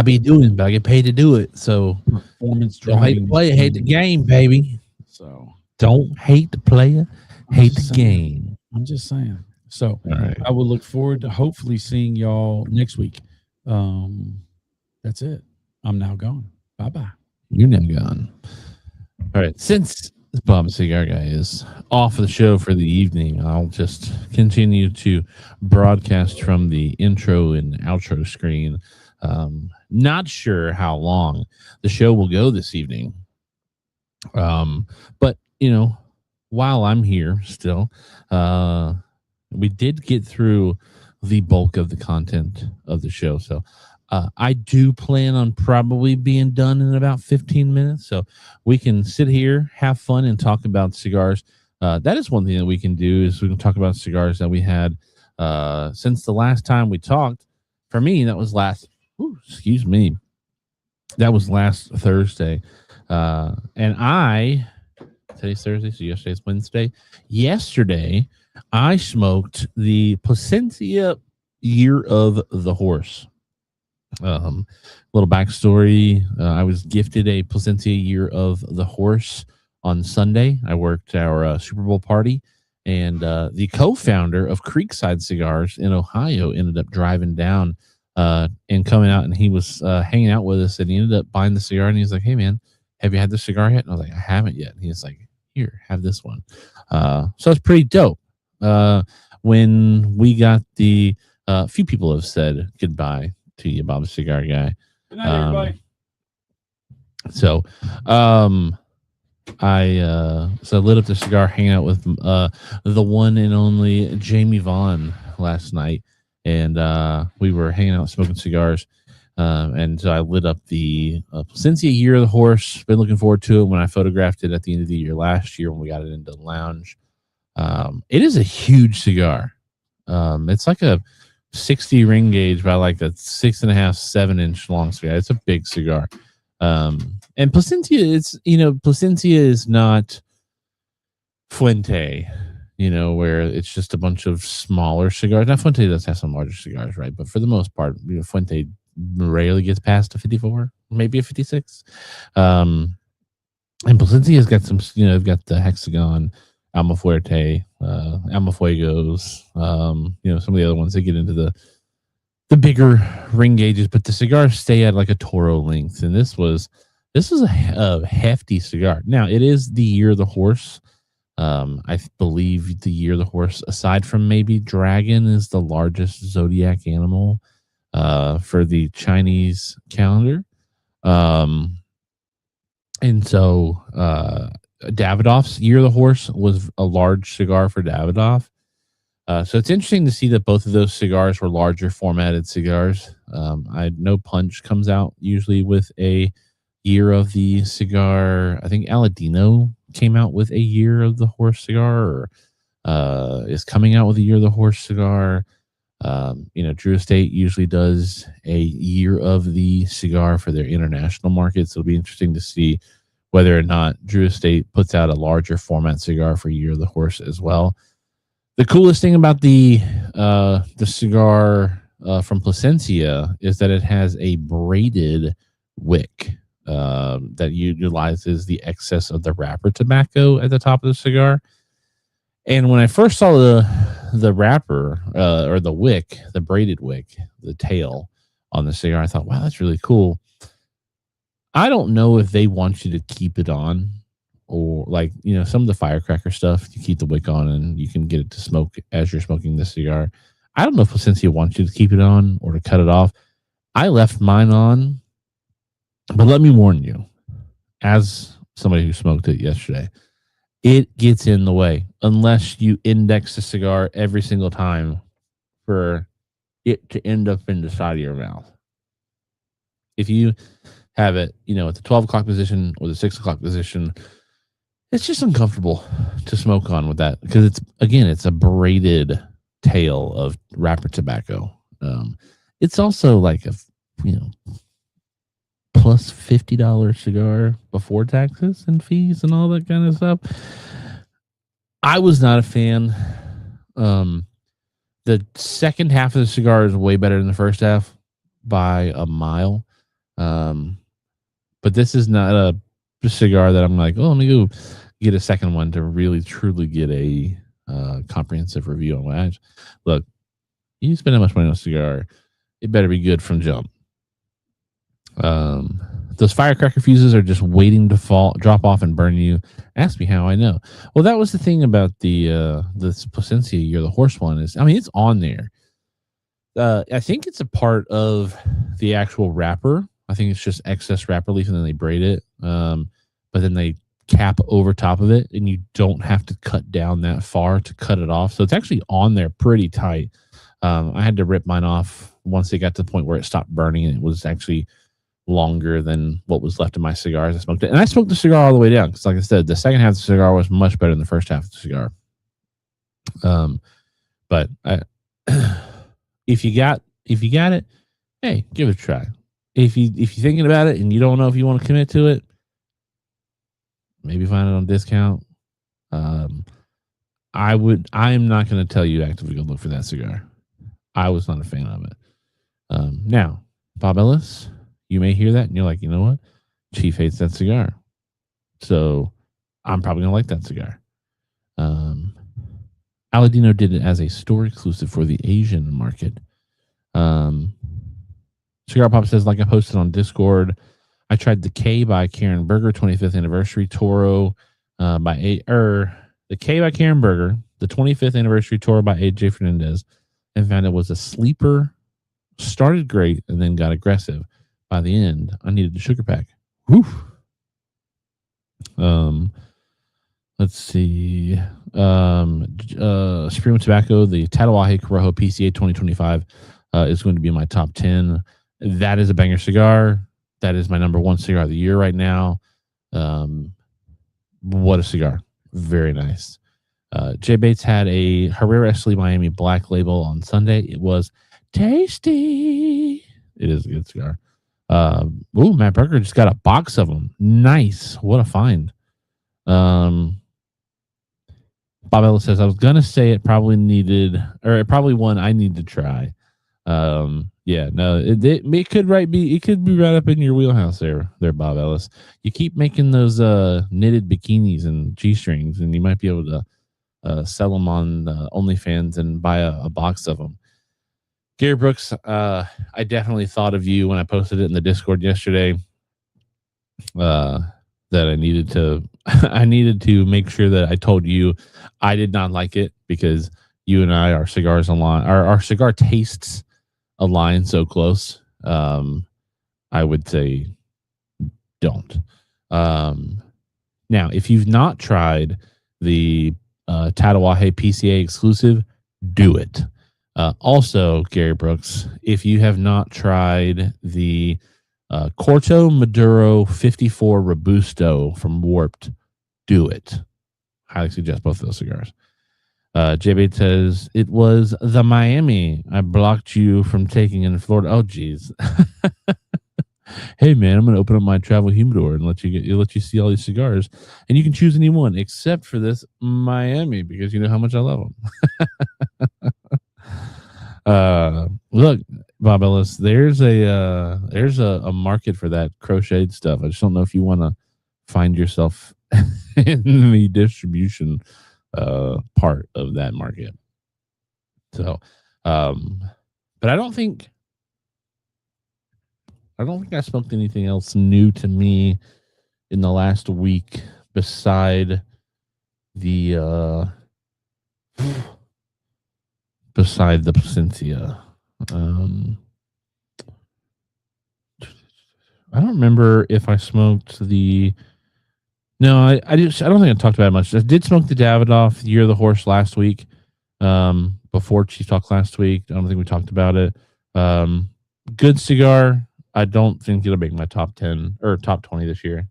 be doing, but I get paid to do it. So performance don't hate the player, hate the game, baby. So don't hate the player, hate the game. I'm just saying. So right. I will look forward to hopefully seeing y'all next week. That's it. I'm now gone. Bye-bye. You're now gone. All right. Since Bob Cigar Guy is off of the show for the evening, I'll just continue to broadcast from the intro and outro screen Not sure how long the show will go this evening. But while I'm here still, we did get through the bulk of the content of the show. So I do plan on probably being done in about 15 minutes. So we can sit here, have fun, and talk about cigars. That is one thing that we can do is we can talk about cigars that we had since the last time we talked. For me, that was that was last Thursday. And today's Thursday, so yesterday's Wednesday. Yesterday, I smoked the Placencia Year of the Horse. Little backstory. I was gifted a Placencia Year of the Horse on Sunday. I worked our Super Bowl party, and the co-founder of Creekside Cigars in Ohio ended up driving down and coming out, and he was hanging out with us, and he ended up buying the cigar, and he was like, "Hey man, have you had the cigar yet?" And I was like, "I haven't yet." And he was like, "Here, have this one." So it's pretty dope. When we got the few people have said goodbye to you, Bob the Cigar Guy. Good night, everybody. So I lit up the cigar, hanging out with the one and only Jamie Vaughn last night, and we were hanging out smoking cigars. And so I lit up the Placencia Year of the Horse. Been looking forward to it when I photographed it at the end of the year last year when we got it into the lounge. It is a huge cigar. It's like a 60 ring gauge by like a 6.5, 7-inch long cigar. It's a big cigar. And Placencia, Placencia is not Fuente, where it's just a bunch of smaller cigars. Now, Fuente does have some larger cigars, right? But for the most part, Fuente rarely gets past a 54, maybe a 56. And Placencia's got some, they've got the Hexagon, Alma Fuerte, Alma Fuegos, some of the other ones that get into the bigger ring gauges, but the cigars stay at like a Toro length. And this was a hefty cigar. Now, it is the Year of the Horse. I believe the Year of the Horse, aside from maybe Dragon, is the largest zodiac animal for the Chinese calendar. And so Davidoff's Year of the Horse was a large cigar for Davidoff. So it's interesting to see that both of those cigars were larger formatted cigars. I know Punch comes out usually with a Year of the Cigar. I think Aladino came out with a Year of the Horse cigar, or is coming out with a Year of the Horse cigar. Drew Estate usually does a Year of the Cigar for their international markets. It'll be interesting to see whether or not Drew Estate puts out a larger format cigar for Year of the Horse as well. The coolest thing about the cigar from Placencia is that it has a braided wick that utilizes the excess of the wrapper tobacco at the top of the cigar. And when I first saw the wrapper or the wick, the braided wick, the tail on the cigar, I thought, wow, that's really cool. I don't know if they want you to keep it on, or some of the firecracker stuff, you keep the wick on and you can get it to smoke as you're smoking the cigar. I don't know if Placencia wants you to keep it on or to cut it off. I left mine on, but let me warn you, as somebody who smoked it yesterday, it gets in the way unless you index the cigar every single time for it to end up in the side of your mouth. If you have it, at the 12 o'clock position or the 6 o'clock position, it's just uncomfortable to smoke on with that because it's a braided tail of wrapper tobacco. It's also like a plus $50 cigar before taxes and fees and all that kind of stuff. I was not a fan. The second half of the cigar is way better than the first half by a mile. But this is not a cigar that I'm like, oh, let me go get a second one to really truly get a comprehensive review on it. Look, you spend that much money on a cigar, it better be good from jump. Those firecracker fuses are just waiting to drop off and burn you. Ask me how I know. Well, that was the thing about the Placencia Year of the Horse one is, it's on there. I think it's a part of the actual wrapper. I think it's just excess wrapper leaf, and then they braid it. But then they cap over top of it, and you don't have to cut down that far to cut it off. So it's actually on there pretty tight. I had to rip mine off once it got to the point where it stopped burning, and it was actually longer than what was left of my cigar as I smoked it. And I smoked the cigar all the way down because, like I said, the second half of the cigar was much better than the first half of the cigar. But if you got it, hey, give it a try. If you're thinking about it and you don't know if you want to commit to it, maybe find it on discount. I'm not going to tell you actively go look for that cigar. I was not a fan of it. Now, Bob Ellis, you may hear that and you're like, you know what? Chief hates that cigar. So I'm probably going to like that cigar. Aladino did it as a store exclusive for the Asian market. Cigar Pop says, like I posted on Discord, I tried the K by Karen Berger 25th anniversary Toro the K by Karen Berger, the 25th anniversary Toro by AJ Fernandez, and found it was a sleeper. Started great and then got aggressive. By the end, I needed the sugar pack. Whew. Let's see. Supreme Tobacco, the Tatawahe Corojo PCA 2025 is going to be my top 10. That is a banger cigar. That is my number one cigar of the year right now. What a cigar. Very nice. Jay Bates had a Herrera Estelí Miami Black Label on Sunday. It was tasty. It is a good cigar. Matt Berger just got a box of them. Nice. What a find. Bob Ellis says, I was going to say it probably one I need to try. It could be right up in your wheelhouse there, Bob Ellis. You keep making those knitted bikinis and G-strings, and you might be able to sell them on OnlyFans and buy a box of them. Gary Brooks, I definitely thought of you when I posted it in the Discord yesterday. That I needed to make sure that I told you I did not like it because you and I, our cigars align, our cigar tastes align so close. I would say don't. Now, if you've not tried the Tatawahe PCA exclusive, do it. Also, Gary Brooks, if you have not tried the Corto Maduro 54 Robusto from Warped, do it. Highly suggest both of those cigars. JB says, it was the Miami I blocked you from taking in Florida. Oh, geez. Hey, man, I'm going to open up my travel humidor and let you see all these cigars. And you can choose any one except for this Miami because you know how much I love them. Look, Bob Ellis, there's a market for that crocheted stuff. I just don't know if you want to find yourself in the distribution part of that market. So, but I don't think I smoked anything else new to me in the last week beside the Placencia. I don't remember if I smoked the. No, I don't think I talked about it much. I did smoke the Davidoff Year of the Horse last week. Before Chief Talk last week. I don't think we talked about it. Good cigar. I don't think it'll make my top 10 or top 20 this year.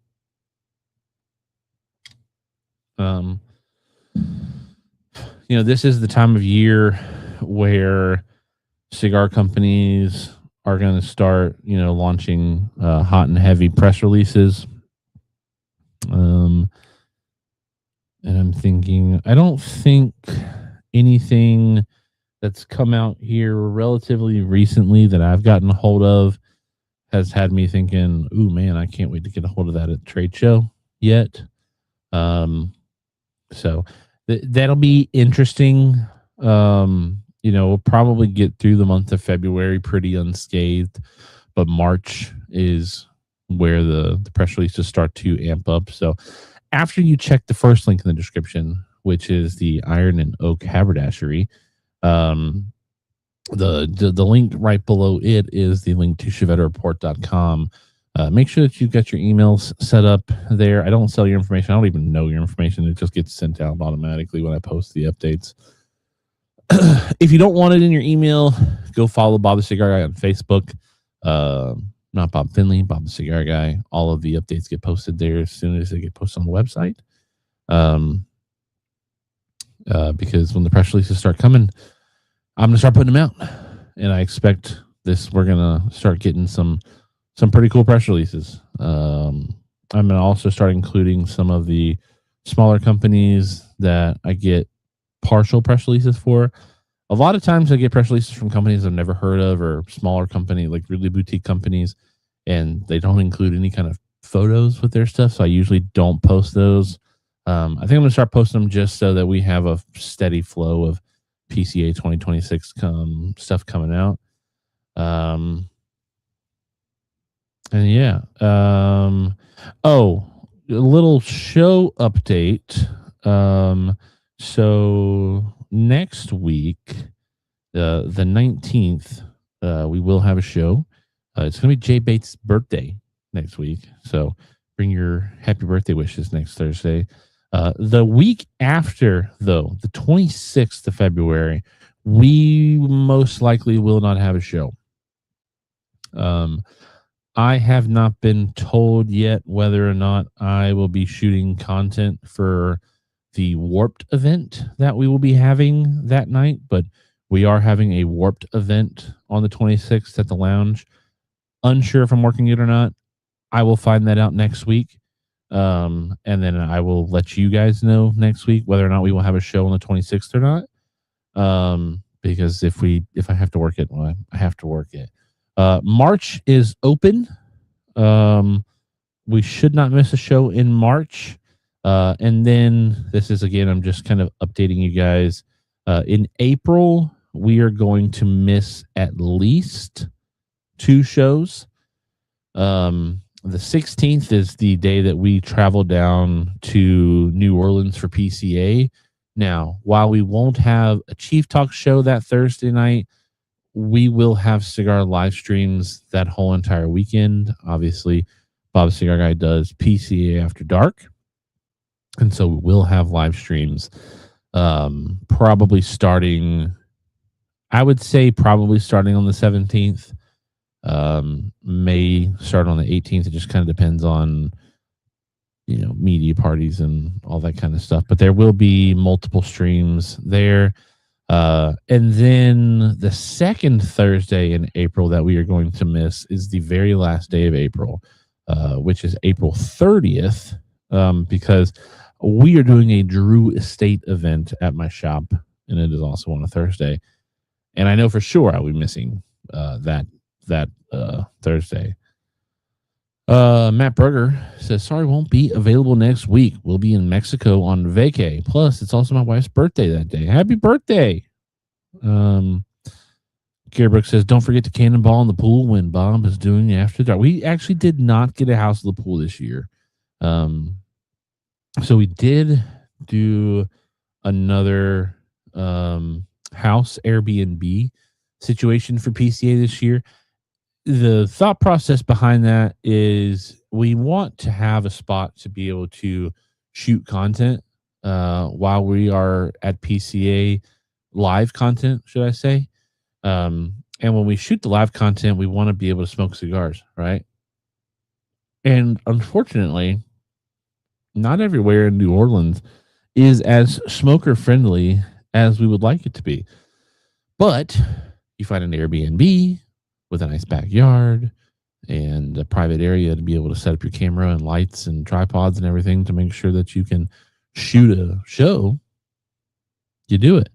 This is the time of year where cigar companies are going to start, launching hot and heavy press releases. And I'm thinking, I don't think anything that's come out here relatively recently that I've gotten a hold of has had me thinking, ooh, man, I can't wait to get a hold of that at trade show yet. So that'll be interesting. We'll probably get through the month of February pretty unscathed, but March is where the press releases start to amp up. So after you check the first link in the description, which is the Iron and Oak Haberdashery, the link right below it is the link to chevettereport.com. Make sure that you've got your emails set up there. I don't sell your information. I don't even know your information. It just gets sent out automatically when I post the updates. If you don't want it in your email, go follow Bob the Cigar Guy on Facebook. Not Bob Finley, Bob the Cigar Guy. All of the updates get posted there as soon as they get posted on the website. Because when the press releases start coming, I'm going to start putting them out. And I expect we're going to start getting some pretty cool press releases. I'm going to also start including some of the smaller companies that I get partial press releases for. A lot of times I get press releases from companies I've never heard of, or smaller company, like really boutique companies, and they don't include any kind of photos with their stuff. So I usually don't post those. I think I'm going to start posting them just so that we have a steady flow of PCA 2026 stuff coming out. And yeah. A little show update. So next week, the 19th, we will have a show. It's going to be Jay Bates' birthday next week. So bring your happy birthday wishes next Thursday. The week after, though, the 26th of February, we most likely will not have a show. I have not been told yet whether or not I will be shooting content for the Warped event that we will be having that night, but we are having a Warped event on the 26th at the lounge. Unsure if I'm working it or not. I will find that out next week. And then I will let you guys know next week whether or not we will have a show on the 26th or not. Because if I have to work it, well, I have to work it. March is open. We should not miss a show in March. And then this is, again, I'm just kind of updating you guys. In April, we are going to miss at least 2 shows. The 16th is the day that we travel down to New Orleans for PCA. Now, while we won't have a Chief Talk show that Thursday night, we will have cigar live streams that whole entire weekend. Obviously, Bob Cigar Guy does PCA After Dark. And so we will have live streams probably starting on the 17th. May start on the 18th. It just kind of depends on, media parties and all that kind of stuff. But there will be multiple streams there. And then the second Thursday in April that we are going to miss is the very last day of April, which is April 30th, because we are doing a Drew Estate event at my shop, and it is also on a Thursday. And I know for sure I'll be missing that Thursday. Matt Berger says, sorry, won't be available next week. We'll be in Mexico on vacay. Plus, it's also my wife's birthday that day. Happy birthday. Gary Brooks says, don't forget to cannonball in the pool when Bob is doing After Dark. We actually did not get a house of the pool this year. So we did do another house Airbnb situation for PCA this year. The thought process behind that is we want to have a spot to be able to shoot content while we are at PCA, live content, should I say. And when we shoot the live content, we want to be able to smoke cigars, right? And unfortunately, not everywhere in New Orleans is as smoker friendly as we would like it to be. But you find an Airbnb with a nice backyard and a private area to be able to set up your camera and lights and tripods and everything to make sure that you can shoot a show, you do it.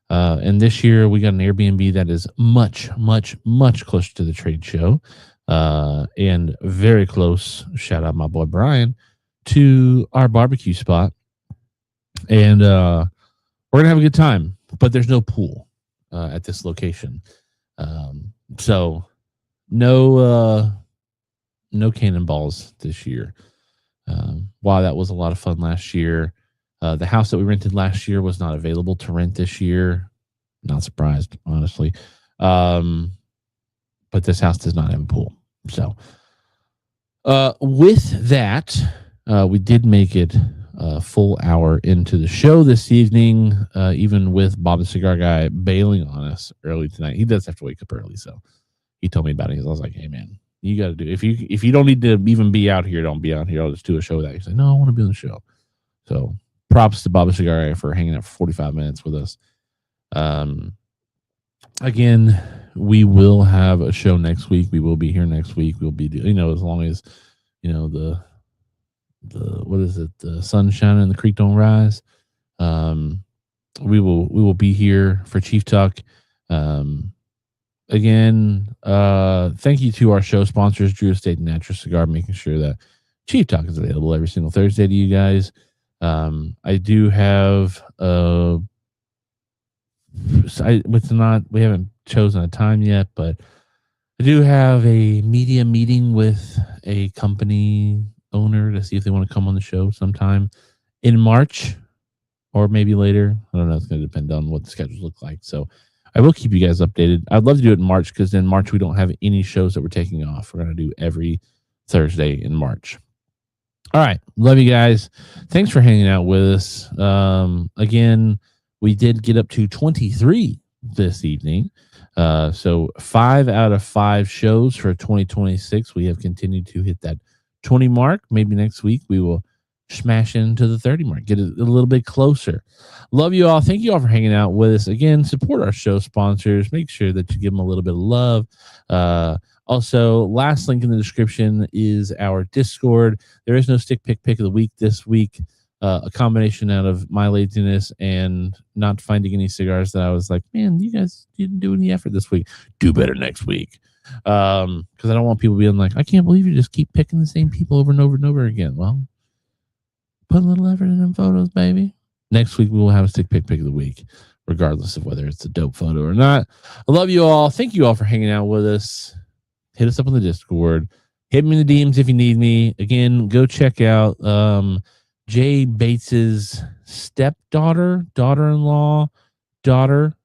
And this year we got an Airbnb that is much, much, much closer to the trade show, and very close, shout out my boy Brian, to our barbecue spot. And we're going to have a good time, but there's no pool at this location. So no cannonballs this year. Wow, that was a lot of fun last year. The house that we rented last year was not available to rent this year. Not surprised, honestly. But this house does not have a pool. So, with that, we did make it a full hour into the show this evening, even with Bob the Cigar Guy bailing on us early tonight. He does have to wake up early, so he told me about it. I was like, "Hey, man, you got to do if you don't need to even be out here, don't be out here. I'll just do a show with that." He's like, "No, I want to be on the show." So, props to Bob the Cigar Guy for hanging out for 45 minutes with us. Again, we will have a show next week. We will be here next week. We'll be, as long as, the what is it? The sun shining and the creek don't rise. We will be here for Chief Talk. Again, thank you to our show sponsors, Drew Estate and Natura Cigar, making sure that Chief Talk is available every single Thursday to you guys. I do have we haven't chosen a time yet, but I do have a media meeting with a company owner to see if they want to come on the show sometime in March or maybe later. I don't know. It's going to depend on what the schedules look like. So I will keep you guys updated. I'd love to do it in March because in March we don't have any shows that we're taking off. We're going to do every Thursday in March. All right. Love you guys. Thanks for hanging out with us. Again, we did get up to 23 this evening. So 5 out of 5 shows for 2026. We have continued to hit that 20 mark. Maybe next week we will smash into the 30 mark, get it a little bit closer. Love you all. Thank you all for hanging out with us. Again, support our show sponsors. Make sure that you give them a little bit of love. Also, last link in the description is our Discord. There is no stick pick of the week this week. A combination out of my laziness and not finding any cigars that I was like, man, you guys didn't do any effort this week. Do better next week. Because I don't want people being like, I can't believe you just keep picking the same people over and over and over again. Well, put a little effort in them photos, baby. Next week, we will have a stick pick of the week, regardless of whether it's a dope photo or not. I love you all. Thank you all for hanging out with us. Hit us up on the Discord. Hit me in the DMs if you need me. Again, go check out Jay Bates's stepdaughter, daughter-in-law, daughter,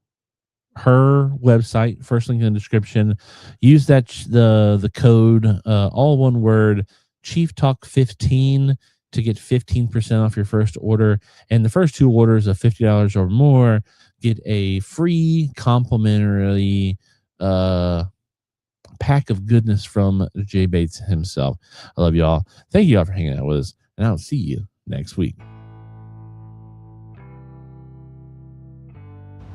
her website, first link in the description. Use that the code, all one word, Chief Talk 15 to get 15% off your first order. And the first 2 orders of $50 or more get a free complimentary pack of goodness from Jay Bates himself. I love you all. Thank you all for hanging out with us, and I'll see you next week.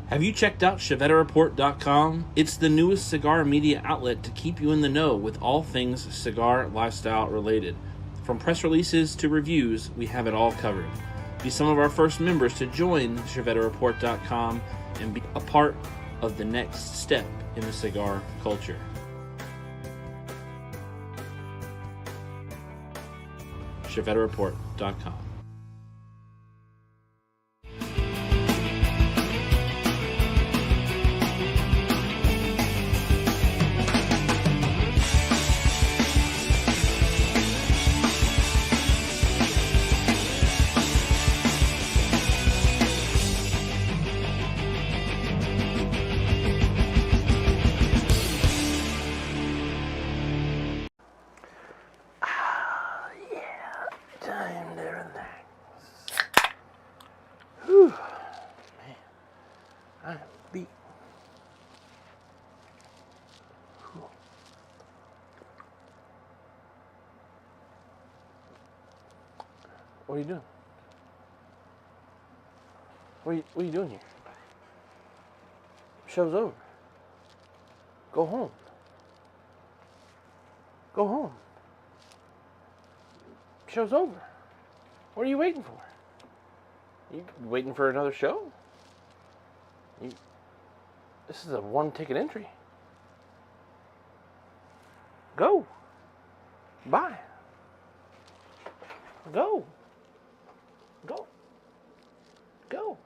Have you checked out ChevetteReport.com? It's the newest cigar media outlet to keep you in the know with all things cigar lifestyle related. From press releases to reviews, we have it all covered. Be some of our first members to join ChevetteReport.com and be a part of the next step in the cigar culture. ChevetteReport.com. Time to relax. Whew. Man, I'm beat. Whew. What are you doing? What are you doing here? Show's over. Go home. Go home. Show's over. What are you waiting for? You waiting for another show? This is a 1-ticket entry. Go. Bye. Go. Go. Go.